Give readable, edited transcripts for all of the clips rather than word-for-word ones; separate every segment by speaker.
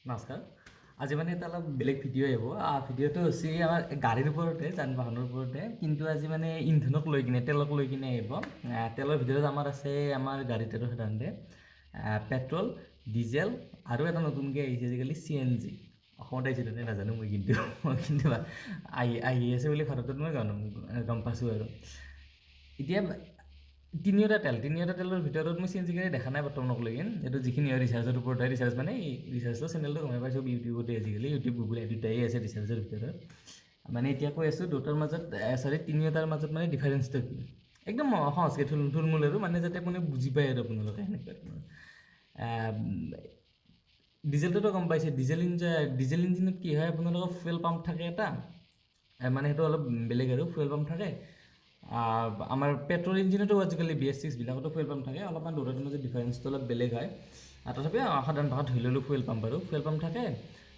Speaker 1: নমস্কাৰ। আজি মানে এটা অলপ বেলেগ ভিডিঅ' আহিব। ভিডিঅ'টো হৈছে আমাৰ গাড়ীৰ ওপৰতে, যান বাহনৰ ওপৰতে, কিন্তু আজি মানে ইন্ধনক লৈ কিনে, তেলক লৈ কিনে আহিব। তেলৰ ভিতৰত আমাৰ আছে আমাৰ গাড়ীত আৰু সাধাৰণতে পেট্ৰল, ডিজেল আৰু এটা নতুনকৈ আহিছে আজিকালি CNG। অসমত আহিছে নে নাজানো মই, কিন্তু আহি আছে বুলি ভাৰতত মই গম পাইছোঁ আৰু। এতিয়া তিনিওটা তেলৰ ভিতৰত মই CNG গাড়ী দেখা নাই বৰ্তমানলৈকে। এইটো যিখিনি হয় ৰিচাৰ্জৰ ওপৰত হয়, ৰিচাৰ্জ মানে ৰিচাৰ্জৰ চেনেলটো গমে পাইছোঁ ইউটিউবতে, আজিকালি ইউটিউব গুগল দুটাই আছে ৰিচাৰ্জৰ ভিতৰত। মানে এতিয়া কৈ আছোঁ দুটাৰ মাজত তিনিওটাৰ মাজত মানে ডিফাৰেঞ্চটো কি, একদম সহজকৈ থুলমূল আৰু, মানে যাতে আপুনি বুজি পায় আৰু আপোনালোকে সেনেকুৱা। ডিজেলটোতো গম পাইছে, ডিজেল ইঞ্জিনত কি হয়, আপোনালোকৰ ফুৱেল পাম্প থাকে এটা, মানে সেইটো অলপ বেলেগ আৰু, ফুৱেল পাম্প থাকে। আমাৰ পেট্ৰল ইঞ্জিনতো আজিকালি BS6 বিলাকতো ফুৱেল পাম্প থাকে, অলপমান দুটাৰ মাজত ডিফাৰেঞ্চটো অলপ বেলেগ হয়। তথাপিও সাধাৰণ ভাষাত ধৰি ল'লোঁ ফুৱেল পাম্প থাকে।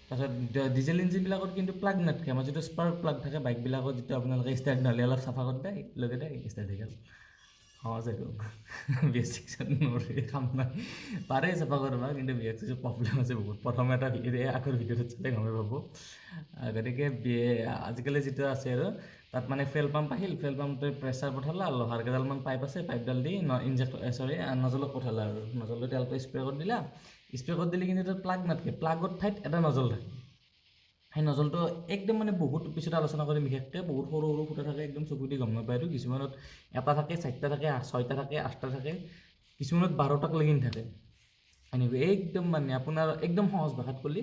Speaker 1: তাৰপিছত ডিজেল ইঞ্জিনবিলাকত কিন্তু প্লাগ নাথাকে, আমাৰ যিটো স্পাৰ্ক প্লাগ থাকে বাইকবিলাকত, যিটো আপোনালোকে ষ্টাৰ্ট নহ'লে অলপ চাফা কৰি দিয়ে, লগতে ষ্টাৰ্ট হৈ গ'ল। সহজ আৰু BS6 নৰে কাম নাই, পাৰে চাফা কৰিব, কিন্তু BS6 প্ৰব্লেম আছে বহুত। প্ৰথম এটা আগৰ ভিডিঅ'টোত চালে গমেই পাব। গতিকে আজিকালি যিটো আছে আৰু, তাত মানে ফুৱেল পাম্প আহিল, ফুৱেল পাম্পটোৱে প্ৰেছাৰ পঠালা, লোহাৰ কেইডালমান পাইপ আছে, পাইপডাল দি নজলত পঠালা আৰু, নজলটো তেলটো স্প্ৰে কৰি দিলা। স্প্ৰে কৰি দিলে কিন্তু তাত প্লাগ নাথাকে, প্লাগৰ ঠাইত এটা নজল থাকে। সেই নজলটো একদম মানে বহুত পিছত আলোচনা কৰিম, বিশেষকৈ বহুত সৰু সৰু ফুটা থাকে, একদম চকু দি গম নাপায়। আৰু কিছুমানত এটা থাকে, 4টা থাকে, 6টা থাকে, 8টা থাকে, কিছুমানত 12টাক লেগিন থাকে। এনেকৈ একদম মানে আপোনাৰ একদম সহজ ভাষাত ক'লে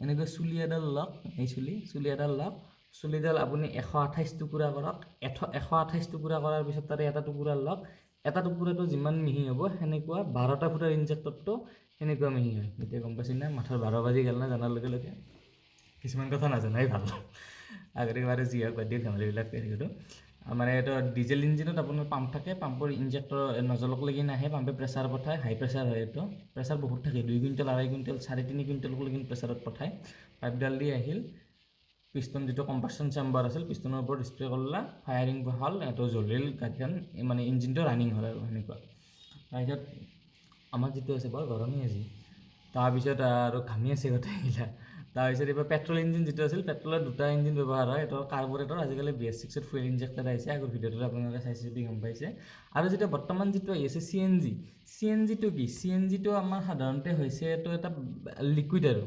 Speaker 1: এনেকৈ চুলি এডাল লওক, এই চুলি এডাল লওক, চুলিডাল আপুনি 128 টুকুৰা কৰক, 128 টুকুৰা কৰাৰ পিছত তাৰে এটা টুকুৰা লওক, এটা টুকুৰাটো যিমান মিহি হ'ব সেনেকুৱা 12টা ফুটাৰ ইনজেক্টৰটো সেনেকুৱা মিহি হয়। এতিয়া গম পাইছে না, মাথাৰ 12 বাজি গ'ল না জনাৰ লগে লগে। কিছুমান কথা নাজানাই ভাল। আগতে বাৰু যি হওক বাদ দি ধেমালিবিলাক কৰি থাকোঁ। মানে এইটো ডিজেল ইঞ্জিনত আপোনাৰ পাম্প থাকে, পাম্পৰ ইনজেক্টৰ নজলক লাগি নাহে, পাম্পে প্ৰেছাৰ পঠায়, হাই প্ৰেছাৰ হয় এইটো, প্ৰেছাৰ বহুত থাকে, 2 কুইণ্টেল, 2.5 কুইণ্টেল, 3.5 কুইণ্টেললৈকে প্ৰেছাৰত পঠায়। পাইপডাল দি আহিল, পিষ্টন যিটো কম্পাছন চেম্বাৰ আছিল, পিষ্টনৰ ওপৰত স্প্ৰে কৰিলা, ফায়াৰিং হ'ল, এইটো জ্বলিল, গাড়ীখন মানে ইঞ্জিনটো ৰানিং হ'ল আৰু সেনেকুৱা। তাৰপিছত আমাৰ যিটো আছে বৰ গৰমেই আজি, তাৰপিছত আৰু ঘামি আছে গোটেইগিলা। তাৰপিছত এইবাৰ পেট্ৰল ইঞ্জিন যিটো আছিল, পেট্ৰলৰ 2টা ইঞ্জিন ব্যৱহাৰ হয়, এটা কাৰ্বৰেটৰ, আজিকালি BS6ত ফুৱেল ইনজেক্টৰ আহিছে, আগৰ ভিডিঅ'টোত আপোনালোকে চাইছে যদি গম পাইছে। আৰু যেতিয়া বৰ্তমান যিটো আহি আছে CNGটো কি, CNGটো আমাৰ সাধাৰণতে হৈছে এইটো এটা লিকুইড আৰু,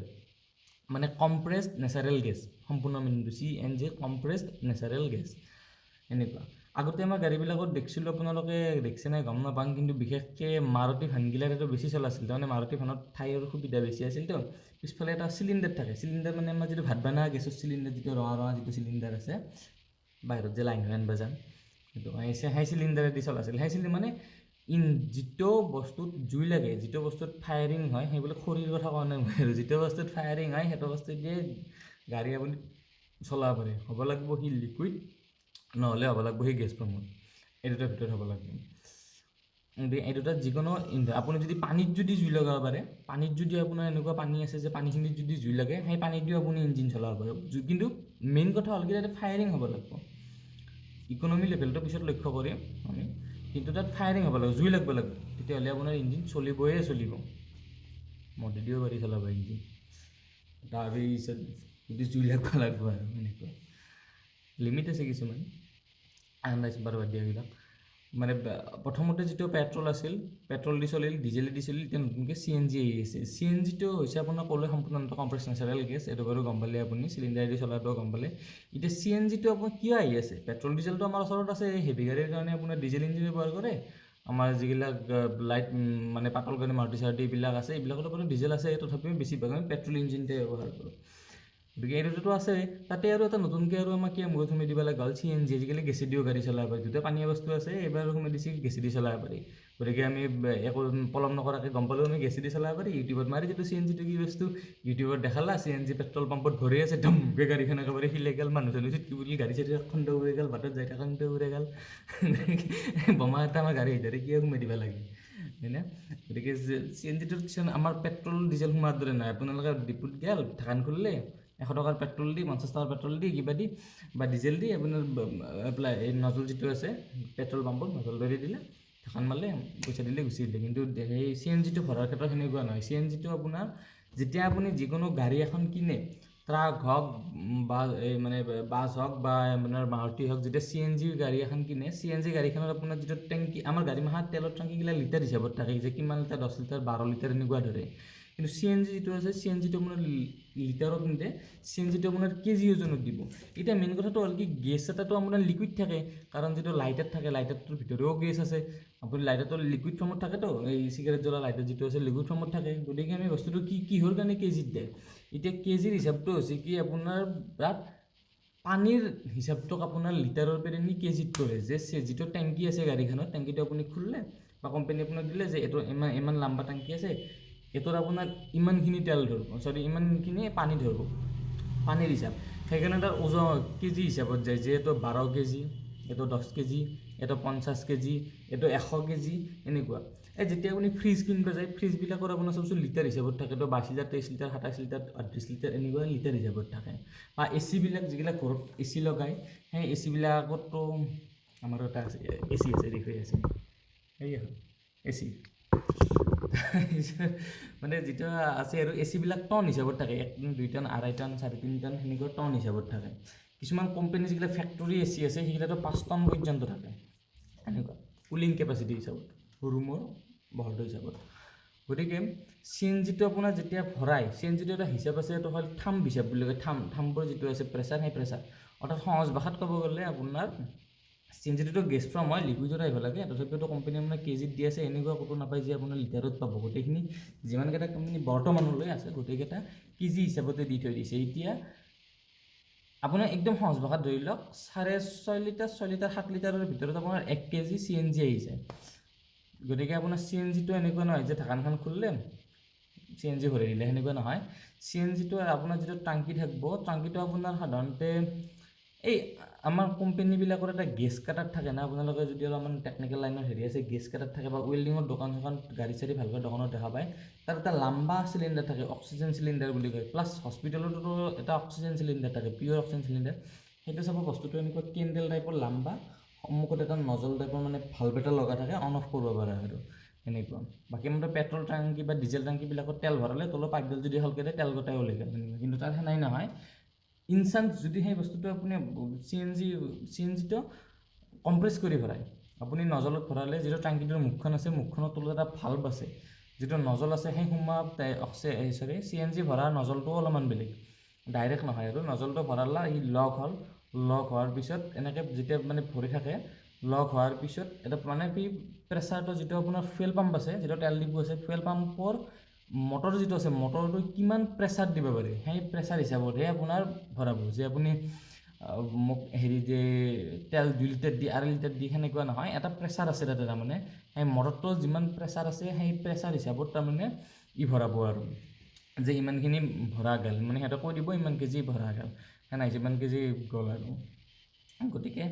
Speaker 1: মানে কম্প্ৰেছড নেচাৰেল গেছ, সম্পূৰ্ণ মিনিংটো CNG কম্প্ৰেছড নেচাৰেল গেছ এনেকুৱা। আগতে আমাৰ গাড়ীবিলাকত দেখিছিলোঁ, আপোনালোকে দেখিছে নাই গম নাপাওঁ, কিন্তু বিশেষকৈ মাৰুতি ভানগিলাৰ এইটো বেছি চলাইছিল। তাৰমানে মাৰুতি ভানত ঠাইৰ সুবিধা বেছি আছিল, তো পিছফালে এটা চিলিণ্ডাৰ থাকে, চিলিণ্ডাৰ মানে আমাৰ যিটো ভাত বনোৱা গেছৰ চিলিণ্ডাৰ, যিটো ৰঙা যিটো চিলিণ্ডাৰ আছে বাহিৰত যে লাইন হৈ আনিব যাম, সেইটো সেই চিলিণ্ডাৰেদি চলাইছিল। সেই মানে যিটো বস্তুত জুই লাগে, যিটো বস্তুত ফায়াৰিং হয়, সেইবিলাক খৰিৰ কথা কোৱা নাই মই, আৰু যিটো বস্তুত ফায়াৰিং হয় সেইটো বস্তু দিয়ে গাড়ী আপুনি চলাব পাৰে। হ'ব লাগিব সি লিকুইড, নহ'লে হ'ব লাগিব সেই গেছ ফৰ্মত, এই দুটাৰ ভিতৰত হ'ব লাগিব। এই দুটাত যিকোনো আপুনি যদি পানীত যদি জুই লগাব পাৰে, পানীত যদি আপোনাৰ এনেকুৱা পানী আছে যে পানীখিনিত যদি জুই লাগে, সেই পানীত দিও আপুনি ইঞ্জিন চলাব পাৰে। কিন্তু মেইন কথা হ'ল কি, তাতে ফায়াৰিং হ'ব লাগিব। ইকনমি লেভেলটো পিছত লক্ষ্য কৰিম আমি, কিন্তু তাত ফায়াৰিং হ'ব লাগিব, জুই লাগিব, তেতিয়াহ'লে আপোনাৰ ইঞ্জিন চলিব। মদেদিও পাৰি চলাব ইঞ্জিন। তাৰপিছত যদি জুই লাগিব আৰু এনেকুৱা লিমিট আছে কিছুমান, আন্দাজ বাৰু বাদ দিয়া এইবিলাক। মানে প্ৰথমতে যিটো পেট্ৰল আছিল, পেট্ৰল দি চলিল, ডিজেল দি চলিল, এতিয়া নতুনকৈ CNG আহি আছে। CNGটো হৈছে আপোনাৰ ক'লে সম্পূৰ্ণ কম্প্ৰেছড নেচাৰেল গেছ, এইটো বাৰু গম পালে আপুনি, চিলিণ্ডাৰ দি চলাটোও গম পালে। এতিয়া CNGটো আপোনাৰ কিয় আহি আছে, পেট্ৰল ডিজেলটো আমাৰ ওচৰত আছে, হেভি গাড়ীৰ কাৰণে আপোনাৰ ডিজেল ইঞ্জিন ব্যৱহাৰ কৰে। আমাৰ যিবিলাক লাইট মানে পাতল গাড়ী মাৰুতি চাৰুতি এইবিলাক আছে, এইবিলাকতো বাৰু ডিজেল আছে, তথাপিও বেছিভাগ আমি পেট্ৰল ইঞ্জিনটোৱে ব্যৱহাৰ কৰোঁ। গতিকে এই দুটাতো আছে, তাতে আৰু এটা নতুনকৈ আৰু আমাক মূৰত সোমাই দিব লগা হ'ল CNG। আজিকালি গেছেদিও গাড়ী চলাব পাৰি, দুটা পানীয়া বস্তু আছে, এইবাৰ সোমাই দিছে গেছেদি চলাব পাৰি। গতিকে আমি একো পলম নকৰাকৈ গম পালোঁ আমি গেছেদি চলাব পাৰি। ইউটিউবত মাৰি যিটো CNGটো কি বস্তু, ইউটিউবত দেখালা CNG পেট্ৰল পাম্পত ভৰি আছে, ধমকৈ গাড়ীখন একেবাৰে হিলে গ'ল, মানুহ কি বুলি গাড়ী চাড়ী খণ্ড উৰি গ'ল, বাটত যাই থাকোঁতে উৰি গ'ল। বোমা এটা আমাৰ গাড়ীৰ ভিতৰত কিয় সোমাই দিব লাগে, হয়নে? গতিকে CNGটো কিছুমান আমাৰ পেট্ৰল ডিজেল সোমোৱাৰ দৰে নাই। আপোনালোকে ডিপুত গ'ল, ঢাকান খুলিলে, 100 টকাৰ পেট্ৰল দি, 50 টকাৰ পেট্ৰল দি, কিবা দি বা ডিজেল দি আপোনাৰ এই নজল যিটো আছে পেট্ৰল পাম্পত, নজলটো দি দিলে, ঢাকান মাৰিলে, পইচা দিলে, গুচি দিলে। কিন্তু সেই CNGটো ভৰাৰ ক্ষেত্ৰত সেনেকুৱা নহয়। CNGটো আপোনাৰ যেতিয়া আপুনি যিকোনো গাড়ী এখন কিনে, ট্ৰাক হওক বা এই মানে বাছ হওক বা আপোনাৰ মাৰুতি হওক, যেতিয়া CNG গাড়ী এখন কিনে, CNG গাড়ীখনত আপোনাৰ যিটো টেংকি, আমাৰ গাড়ী মাহত তেলৰ টেংকিগিলা লিটাৰ হিচাপত থাকে, যে কিমান লিটাৰ, 10 লিটাৰ 12 লিটাৰ এনেকুৱা ধৰে। কিন্তু CNG যিটো আছে, CNGটো আপোনাৰ লিটাৰত নিদিয়ে, CNGটো আপোনাৰ কেজি ওজনত দিব। এতিয়া মেইন কথাটো হ'ল কি, গেছ এটাতো আপোনাৰ লিকুইড থাকে, কাৰণ যিটো লাইটাৰ থাকে, লাইটাৰটোৰ ভিতৰেও গেছ আছে। আপুনি লাইটাৰটো লিকুইড ফৰ্মত থাকেতো, এই চিগাৰেট জ্বলা লাইটাৰ যিটো আছে লিকুইড ফৰ্মত থাকে। গতিকে আমি বস্তুটো কিহৰ কাৰণে কেজিত দিয়ে? এতিয়া কেজিৰ হিচাপটো হৈছে কি, আপোনাৰ তাত পানীৰ হিচাপটোক আপোনাৰ লিটাৰৰ পেৰে নি কেজিত কৰে, যে যিটো টেংকি আছে গাড়ীখনত, টেংকিটো আপুনি খুলিলে বা কোম্পানী আপোনাক দিলে যে এইটো ইমান লাম্বা টেংকি আছে, এইটোত আপোনাৰ ইমানখিনি তেল ধৰিব, ইমানখিনি পানী ধৰিব, পানীৰ হিচাপ। সেইকাৰণে তাৰ ওজন কেজি হিচাপত যায়, যে এইটো 12 কেজি, এইটো 10 কেজি, এইটো 50 কেজি, এইটো 100 কেজি, এনেকুৱা। যেতিয়া আপুনি ফ্ৰিজ কিনিব যায়, ফ্ৰিজবিলাকৰ আপোনাৰ চাবচোন লিটাৰ হিচাপত থাকে, তো 22 লিটাৰ, 23 লিটাৰ, 27 লিটাৰ, 38 লিটাৰ, এনেকুৱা লিটাৰ হিচাপত থাকে। বা এচিবিলাক যিবিলাক ঘৰত এচি লগায়, সেই এচিবিলাকতো আমাৰো এটা আছে, এচি আছে, দেখুৱাই আছে, সেয়ে হ'ল এচি। মানে যিটো আছে আৰু এচিবিলাক টন হিচাপত থাকে, 1 টন, 2 টন, 2.5 টন, 3.5 টন, সেনেকুৱা টন হিচাপত থাকে। কিছুমান কোম্পানী যিবিলাক ফেক্টৰী এচি আছে, সেইবিলাকতো 5 টন পৰ্যন্ত থাকে, এনেকুৱা কুলিং কেপাচিটি হিচাপত, ৰুমৰ বহলটো হিচাপত। গতিকে CNGটো আপোনাৰ যেতিয়া ভৰাই, CNGটো এটা হিচাপ আছে, এইটো হ'ল থাম্ব হিচাপ বুলি কয়। থাম্বৰ যিটো আছে প্ৰেছাৰ, সেই প্ৰেছাৰ, অৰ্থাৎ সহজ ভাষাত ক'ব গ'লে আপোনাৰ CNGটো গেছ ফৰ্ম হয়, লিকুইডত আহিব লাগে, তথাপিতো কোম্পানীয়ে আপোনাৰ কেজিত দি আছে, এনেকুৱা ক'তো নাপায় যে আপোনাৰ লিটাৰত পাব। গোটেইখিনি যিমানকেইটা কোম্পানী বৰ্তমানলৈ আছে, গোটেইকেইটা কেজি হিচাপতে দি থৈ দিছে। এতিয়া আপোনাৰ একদম সহজ ভাষাত ধৰি লওক, 6.5 লিটাৰ, 6 লিটাৰ, 7 লিটাৰৰ ভিতৰত আপোনাৰ 1 কেজি CNG আহি যায়। গতিকে আপোনাৰ CNGটো এনেকুৱা নহয় যে ঢাকনখন খুলিলে CNG ভৰাই দিলে, সেনেকুৱা নহয়। CNGটো আপোনাৰ যিটো টাংকি থাকিব, টাংকিটো আপোনাৰ সাধাৰণতে এই আমাৰ কোম্পানীবিলাকৰ এটা গেছ কাটাৰ থাকে না, আপোনালোকে যদি অলপমান টেকনিকেল লাইনৰ হেৰি আছে, গেছ কাটাৰ থাকে, বা ৱেল্ডিঙৰ দোকান চোকান, গাড়ী চাড়ী ভালকৈ দোকানত দেখা পায়, তাত এটা লাম্বা চিলিণ্ডাৰ থাকে, অক্সিজেন চিলিণ্ডাৰ বুলি কয়। প্লাছ হস্পিটেলতো এটা অক্সিজেন চিলিণ্ডাৰ থাকে, পিয়ৰ অক্সিজেন চিলিণ্ডাৰ। সেইটো চাব, বস্তুটো এনেকুৱা কেণ্ডেল টাইপৰ লাম্বা, সন্মুখত এটা নজল টাইপৰ মানে ভাল্ব এটা লগা থাকে, অন অফ কৰিব পাৰে আৰু এনেকুৱা। বাকী মানে পেট্ৰল টাংকি বা ডিজেল টাংকিবিলাকত তেল ভৰালে তলৰ পাইপডাল যদি হলকে দিয়ে, তেল গোটাই ওলাই গ'ল, কিন্তু তাত সেনাই নহয়। ইনষ্টাণ্ট যদি সেই বস্তুটো আপুনি CNGটো কম্প্ৰেছ কৰি ভৰাই, আপুনি নজলত ভৰালে, যিটো টাংকিটোৰ মুখখন আছে, মুখখনৰ তলত এটা ভাল্ব আছে, যিটো নজল আছে, সেই CNG ভৰাৰ নজলটোও অলপমান বেলেগ, ডাইৰেক্ট নহয় আৰু। নজলটো ভৰালা, ই লক হ'ল, লক হোৱাৰ পিছত এনেকৈ যেতিয়া মানে ভৰি থাকে, লক হোৱাৰ পিছত এটা মানে কি প্ৰেছাৰটো, যিটো আপোনাৰ ফুৱেল পাম্প আছে, যিটো তেল ডিপু আছে, ফুৱেল পাম্পৰ মটৰ যিটো আছে, মটৰটো কিমান প্ৰেছাৰ দিব পাৰে, সেই প্ৰেছাৰ হিচাপতহে আপোনাৰ ভৰাব। যে আপুনি মোক হেৰি যে তেল 2 লিটাৰ দি, 2.5 লিটাৰ দি, সেনেকুৱা নহয়। এটা প্ৰেছাৰ আছে তাতে, তাৰমানে সেই মটৰটোৰ যিমান প্ৰেছাৰ আছে, সেই প্ৰেছাৰ হিচাপত তাৰমানে ভৰাব আৰু, যে ইমানখিনি ভৰা গ'ল, মানে সিহঁতে কৈ দিব ইমান কেজি ভৰা গ'ল, সেনাই যিমান কেজি গ'ল আৰু। গতিকে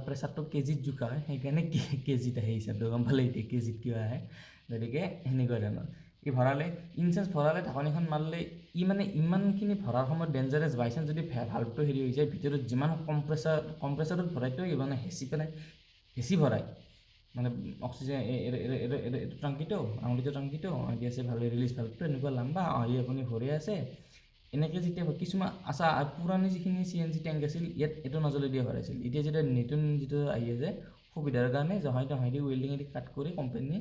Speaker 1: প্ৰেছাৰটো কেজিত জোখা হয়, সেইকাৰণে কেজিত আহে হিচাপটো, গম পালে এতিয়া কেজিত কিয় আহে। গতিকে সেনেকুৱা ধৰণৰ ভৰালে, ইনচাৰ্জ ভৰালে, ঢাকনিখন মাৰিলে, মানে ইমানখিনি ভৰাৰ সময়ত ডেঞ্জাৰাছ। বাইচান্স যদি ভাল্বটো হেৰি হৈ যায়, ভিতৰত যিমান কম্প্ৰেছাৰত ভৰাইতো মানে হেঁচি পেলাই, হেঁচি ভৰাই মানে অক্সিজেন এইটো টাংকিটো, আঙুলিটো টাংকিটো আহি আছে, ভালকৈ ৰিলিজ ভাল্বটো এনেকুৱা লাম্বা আহি আপুনি ভৰি আছে। এনেকৈ যেতিয়া কিছুমান আচ্ছা, পুৰণি যিখিনি CNG টেংক আছিল, ইয়াত এইটো নজলে দিয়ে ভৰাইছিল। এতিয়া যেতিয়া নতুন যিটো আহি আছে, সুবিধাৰ কাৰণে জহাই দি ৱেল্ডিঙেদি কাট কৰি কোম্পানীয়ে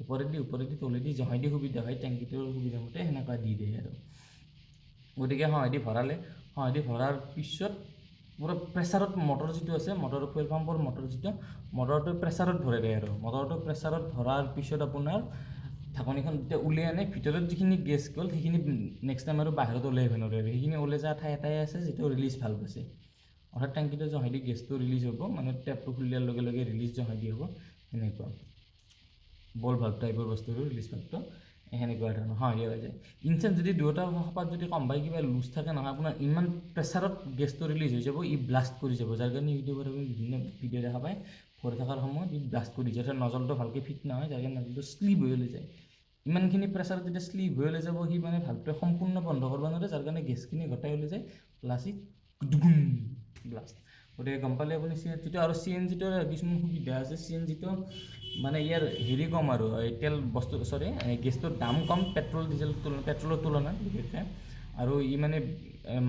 Speaker 1: ওপৰেদি তলেদি জহাইদি সুবিধা হয়, টেংকিটোৰ সুবিধা মতে সেনেকুৱা দি দিয়ে আৰু। গতিকে সহায়দি ভৰালে, সহায়দি ভৰাৰ পিছত পুৰা প্ৰেছাৰত, মটৰ যিটো আছে, মটৰ ফুৱেল পাম্পৰ মটৰ যিটো, মটৰটো প্ৰেছাৰত ভৰাই দিয়ে আৰু। মটৰটো প্ৰেছাৰত ভৰাৰ পিছত আপোনাৰ ঢাকনিখন যেতিয়া উলিয়াই আনে, ভিতৰত যিখিনি গেছ গ'ল, সেইখিনি নেক্সট টাইম আৰু বাহিৰত ওলাই আহিব নোৱাৰে। সেইখিনি ওলাই যোৱা ঠাই এটাই আছে, যিটো ৰিলিজ ভাল্ব আছে, অৰ্থাৎ টেংকিটো জহাইদি গেছটো ৰিলিজ হ'ব, মানে টেপটো খুলি দিয়াৰ লগে লগে ৰিলিজ জহাইদি হ'ব, সেনেকুৱা বল ভাল্ব টাইপৰ বস্তুটো, ৰিলিজ ভাল্বটো সেনেকুৱা ধৰণৰ সহায় হৈ যায়। ইনষ্টেণ্ট যদি দুয়োটা সোপাত যদি কম্বাই কিবা লুজ থাকে নহয়, আপোনাৰ ইমান প্ৰেছাৰত গেছটো ৰিলিজ হৈ যাব, ব্লাষ্ট কৰি যাব, যাৰ কাৰণে ইউটিউবত আপুনি বিভিন্ন ভিডিঅ' দেখা পায়, ভৰি থকাৰ সময়ত ব্লাষ্ট কৰি যায়, নজলটো ভালকৈ ফিট নহয়, যাৰ কাৰণে নজলটো শ্লিপ হৈ ওলাই যায়। ইমানখিনি প্ৰেছাৰত যেতিয়া শ্লিপ হৈ ওলাই যাব, সি মানে ভালকৈ সম্পূৰ্ণ বন্ধ কৰিব নোৱাৰে, যাৰ কাৰণে গেছখিনি গোটাই ওলাই যায়, প্লাছ ব্লাষ্ট। গতিকে গম পালে আপুনি CNGটো। আৰু CNGটোৰ কিছুমান সুবিধা আছে। CNGটো মানে ইয়াৰ হেৰি কম আৰু এই তেল বস্তু গেছটোৰ দাম কম পেট্ৰলৰ তুলনাত বিশেষকৈ আৰু ই মানে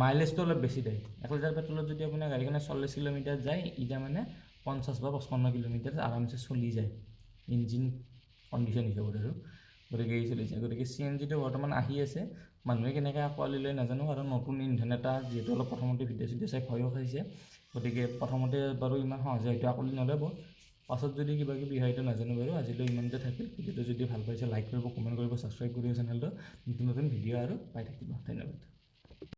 Speaker 1: মাইলেজটো অলপ বেছি দিয়ে 1 লিটাৰ পেট্ৰলত যদি আপোনাৰ গাড়ীখনে 40 কিলোমিটাৰ যায় এতিয়া মানে 50 বা 55 কিলোমিটাৰ আৰামছে চলি যায় ইঞ্জিন কণ্ডিশ্যন হিচাপত আৰু গতিকে এই চলিছে গতিকে CNGটো বৰ্তমান আহি আছে মানুহে কেনেকৈ আঁকোৱালি লয় নাজানো আৰু নতুন ইন্ধন এটা যিহেতু অলপ প্ৰথমতে ভিডিঅ' চাই ভয়ো খাইছে গতিকে প্ৰথমতে বাৰু ইমান সহজে হয়তো আঁকোৱালি নল'ব পাছত যদি কিবা কিবি হয় এইটো নাজানো বাৰু আজিলৈ ইমানতে থাকিল ভিডিঅ'টো যদি ভাল পাইছে লাইক কৰিব কমেণ্ট কৰিব ছাবস্ক্ৰাইব কৰিব চেনেলটো নতুন ভিডিঅ' আৰু পাই থাকিব ধন্যবাদ